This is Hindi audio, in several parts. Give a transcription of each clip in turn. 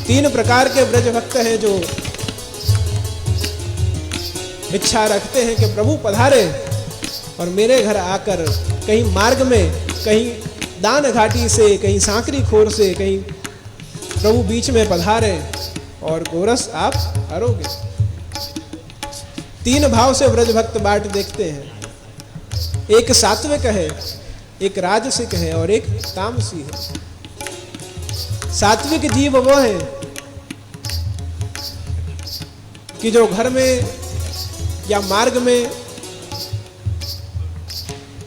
तीन प्रकार के ब्रज भक्त हैं जो इच्छा रखते हैं कि प्रभु पधारे और मेरे घर आकर कहीं मार्ग में, कहीं दान घाटी से, कहीं सांकरी खोर से, कहीं प्रभु बीच में पधारे और गोरस आप हरोगे। तीन भाव से ब्रज भक्त बाट देखते हैं, एक सात्विक है, एक राजसिक है और एक तामसी है। सात्विक जीव वो है कि जो घर में या मार्ग में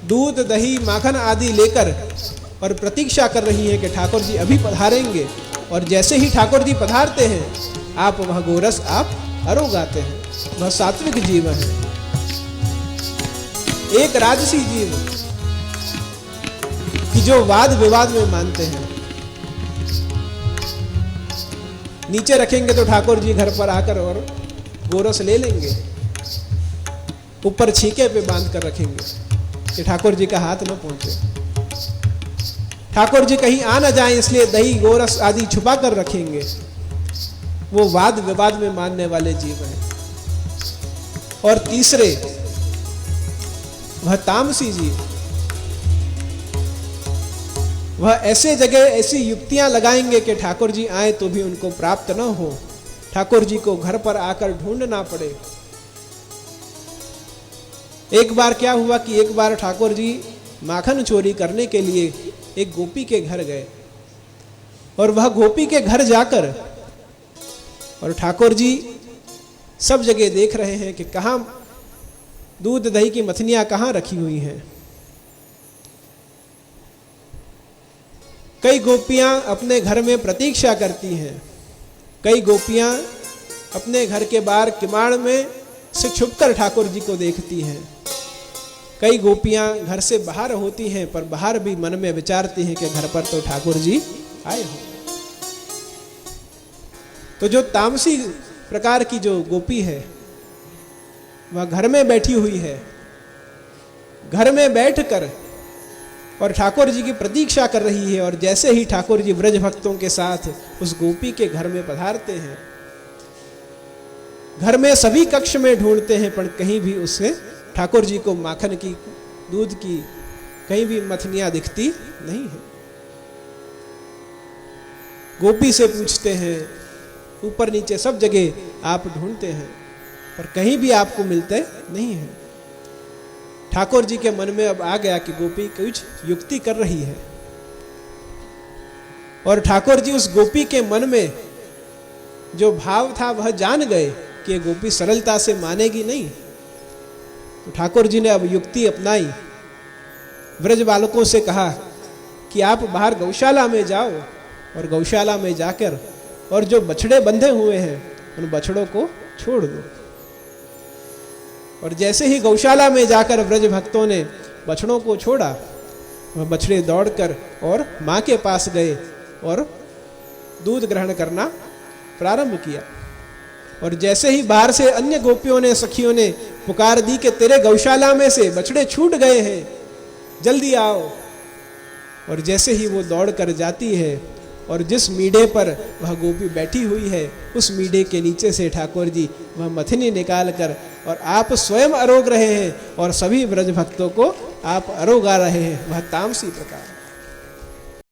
दूध, दही, माखन आदि लेकर और प्रतीक्षा कर रही है कि ठाकुर जी अभी पधारेंगे, और जैसे ही ठाकुर जी पधारते हैं आप वह गोरस आप अरोगाते हैं, वह सात्विक जीव है। एक राजसी जीव कि जो वाद विवाद में मानते हैं, नीचे रखेंगे तो ठाकुर जी घर पर आकर और गोरस ले लेंगे, ऊपर छीके पे बांध कर रखेंगे कि ठाकुर जी का हाथ न पहुंचे, ठाकुर जी कहीं आ न जाए इसलिए दही गोरस आदि छुपा कर रखेंगे। वो वाद विवाद में मानने वाले जीव हैं। और तीसरे वह तामसी जीव, वह ऐसे जगह ऐसी युक्तियां लगाएंगे कि ठाकुर जी आए तो भी उनको प्राप्त न हो, ठाकुर जी को घर पर आकर ढूंढना पड़े। एक बार क्या हुआ कि एक बार ठाकुर जी माखन चोरी करने के लिए एक गोपी के घर गए, और वह गोपी के घर जाकर और ठाकुर जी सब जगह देख रहे हैं कि कहाँ दूध दही की मथनियां कहाँ रखी हुई हैं। कई गोपियां अपने घर में प्रतीक्षा करती हैं, कई गोपियां अपने घर के बाहर किवाड़ में से छुपकर ठाकुर जी को देखती हैं, कई गोपियां घर से बाहर होती हैं पर बाहर भी मन में विचारती हैं कि घर पर तो ठाकुर जी आए हो। तो जो तामसी प्रकार की जो गोपी है वह घर में बैठी हुई है, घर में बैठकर और ठाकुर जी की प्रतीक्षा कर रही है, और जैसे ही ठाकुर जी ब्रज भक्तों के साथ उस गोपी के घर में पधारते हैं, घर में सभी कक्ष में ढूंढते हैं पर कहीं भी उससे ठाकुर जी को माखन की, दूध की कहीं भी मथनियां दिखती नहीं है। गोपी से पूछते हैं, ऊपर नीचे सब जगह आप ढूंढते हैं पर कहीं भी आपको मिलते नहीं है। ठाकुर जी के मन में अब आ गया कि गोपी कुछ युक्ति कर रही है, और ठाकुर जी उस गोपी के मन में जो भाव था वह जान गए कि ये गोपी सरलता से मानेगी नहीं। तो ठाकुर जी ने अब युक्ति अपनाई, ब्रज बालकों से कहा कि आप बाहर गौशाला में जाओ और गौशाला में जाकर और जो बछड़े बंधे हुए हैं उन बछड़ों को छोड़ दो। और जैसे ही गौशाला में जाकर ब्रज भक्तों ने बछड़ों को छोड़ा, वह बछड़े दौड़कर और माँ के पास गए और दूध ग्रहण करना प्रारंभ किया। और जैसे ही बाहर से अन्य गोपियों ने, सखियों ने पुकार दी कि तेरे गौशाला में से बछड़े छूट गए हैं, जल्दी आओ। और जैसे ही वो दौड़ कर जाती है और जिस मीडे पर वह गोपी बैठी हुई है उस मीडे के नीचे से ठाकुर जी वह मथनी निकाल कर और आप स्वयं अरोग रहे हैं और सभी ब्रज भक्तों को आप अरोगा रहे हैं, वह तामसी प्रकार।